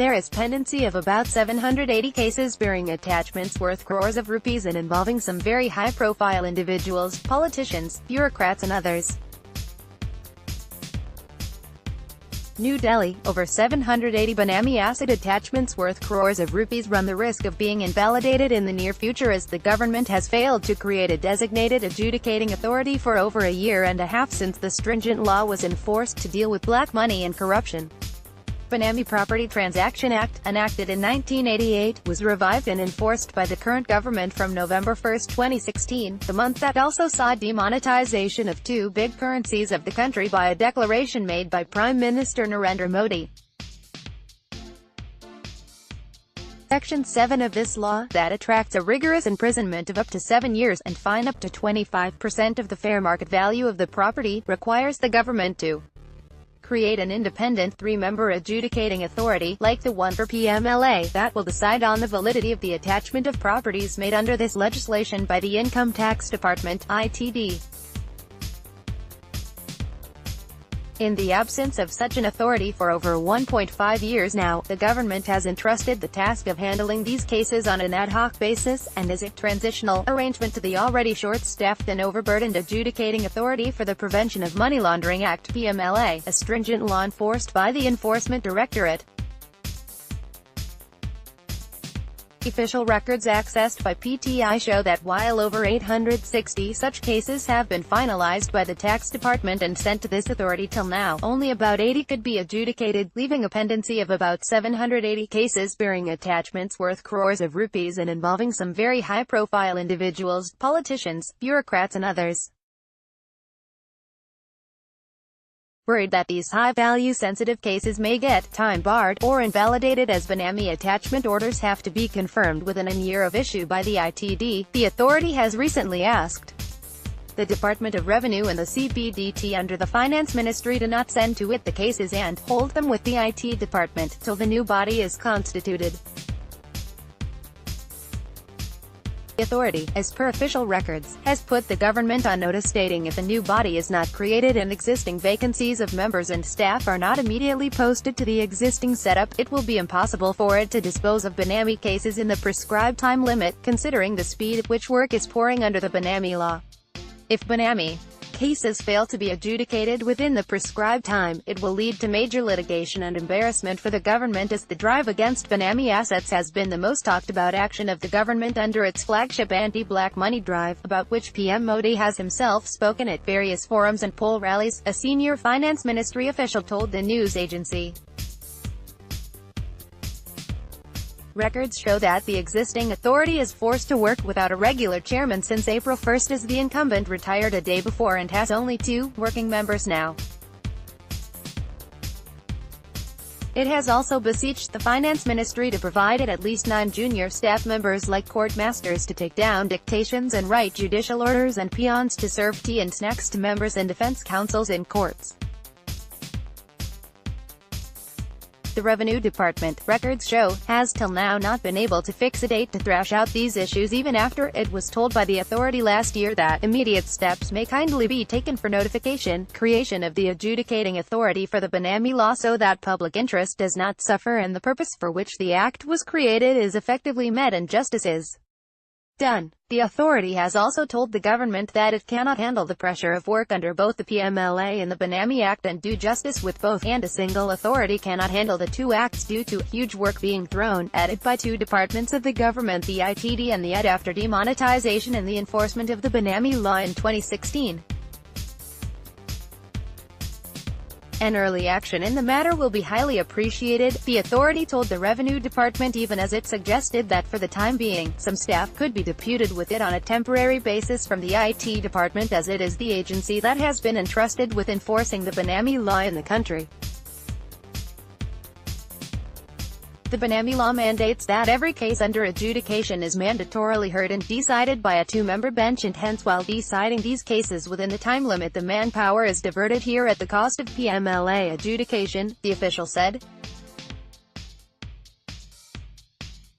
There is pendency of about 780 cases bearing attachments worth crores of rupees and involving some very high-profile individuals, politicians, bureaucrats and others. New Delhi, over 780 Benami asset attachments worth crores of rupees run the risk of being invalidated in the near future as the government has failed to create a designated adjudicating authority for over a year and a half since the stringent law was enforced to deal with black money and corruption. Benami Property Transaction Act, enacted in 1988, was revived and enforced by the current government from November 1, 2016, the month that also saw demonetization of two big currencies of the country by a declaration made by Prime Minister Narendra Modi. Section 7 of this law, that attracts a rigorous imprisonment of up to 7 years and fine up to 25% of the fair market value of the property, requires the government to create an independent three-member adjudicating authority, like the one for PMLA, that will decide on the validity of the attachment of properties made under this legislation by the Income Tax Department, ITD. In the absence of such an authority for over 1.5 years now, the government has entrusted the task of handling these cases on an ad hoc basis, and as a transitional arrangement to the already short-staffed and overburdened Adjudicating Authority for the Prevention of Money Laundering Act (PMLA), a stringent law enforced by the Enforcement Directorate. Official records accessed by PTI show that while over 860 such cases have been finalized by the tax department and sent to this authority till now, only about 80 could be adjudicated, leaving a pendency of about 780 cases bearing attachments worth crores of rupees and involving some very high-profile individuals, politicians, bureaucrats and others. Worried that these high-value sensitive cases may get time-barred, or invalidated as Benami attachment orders have to be confirmed within a year of issue by the ITD, the authority has recently asked the Department of Revenue and the CBDT under the Finance Ministry to not send to it the cases and hold them with the IT department till the new body is constituted. The authority, as per official records, has put the government on notice stating if a new body is not created and existing vacancies of members and staff are not immediately posted to the existing setup, it will be impossible for it to dispose of Benami cases in the prescribed time limit, considering the speed at which work is pouring under the Benami law. If Benami cases fail to be adjudicated within the prescribed time, it will lead to major litigation and embarrassment for the government, as the drive against Benami assets has been the most talked about action of the government under its flagship anti-black money drive, about which PM Modi has himself spoken at various forums and poll rallies, a senior finance ministry official told the news agency. Records show that the existing authority is forced to work without a regular chairman since April 1 as the incumbent retired a day before and has only 2 working members now. It has also beseeched the Finance Ministry to provide it at least 9 junior staff members like court masters to take down dictations and write judicial orders and peons to serve tea and snacks to members and defense counsels in courts. The Revenue Department, records show, has till now not been able to fix a date to thrash out these issues even after it was told by the authority last year that immediate steps may kindly be taken for notification, creation of the adjudicating authority for the Benami law so that public interest does not suffer and the purpose for which the act was created is effectively met and justice is done. The authority has also told the government that it cannot handle the pressure of work under both the PMLA and the Benami Act and do justice with both, and a single authority cannot handle the two acts due to huge work being thrown at it by 2 departments of the government, the ITD and the ED, after demonetization and the enforcement of the Benami law in 2016. An early action in the matter will be highly appreciated, the authority told the Revenue Department, even as it suggested that for the time being, some staff could be deputed with it on a temporary basis from the IT department, as it is the agency that has been entrusted with enforcing the Benami law in the country. The Benami law mandates that every case under adjudication is mandatorily heard and decided by a 2-member bench, and hence while deciding these cases within the time limit, the manpower is diverted here at the cost of PMLA adjudication, the official said.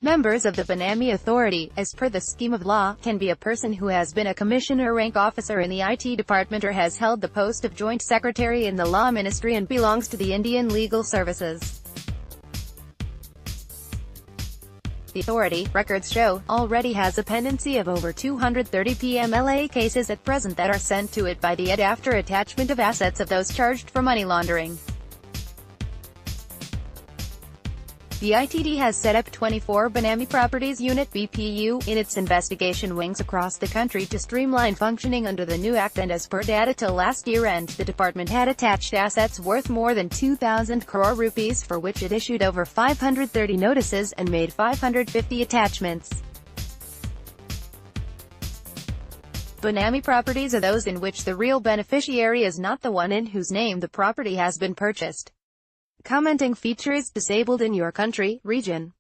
Members of the Benami Authority, as per the scheme of law, can be a person who has been a commissioner rank officer in the IT department or has held the post of joint secretary in the Law Ministry and belongs to the Indian Legal Services. The authority, records show, already has a pendency of over 230 PMLA cases at present that are sent to it by the ED after attachment of assets of those charged for money laundering. The ITD has set up 24 Benami Properties Unit (BPU) in its investigation wings across the country to streamline functioning under the new act, and as per data till last year end, the department had attached assets worth more than 2,000 crore rupees, for which it issued over 530 notices and made 550 attachments. Benami properties are those in which the real beneficiary is not the one in whose name the property has been purchased. Commenting feature is disabled in your country, region.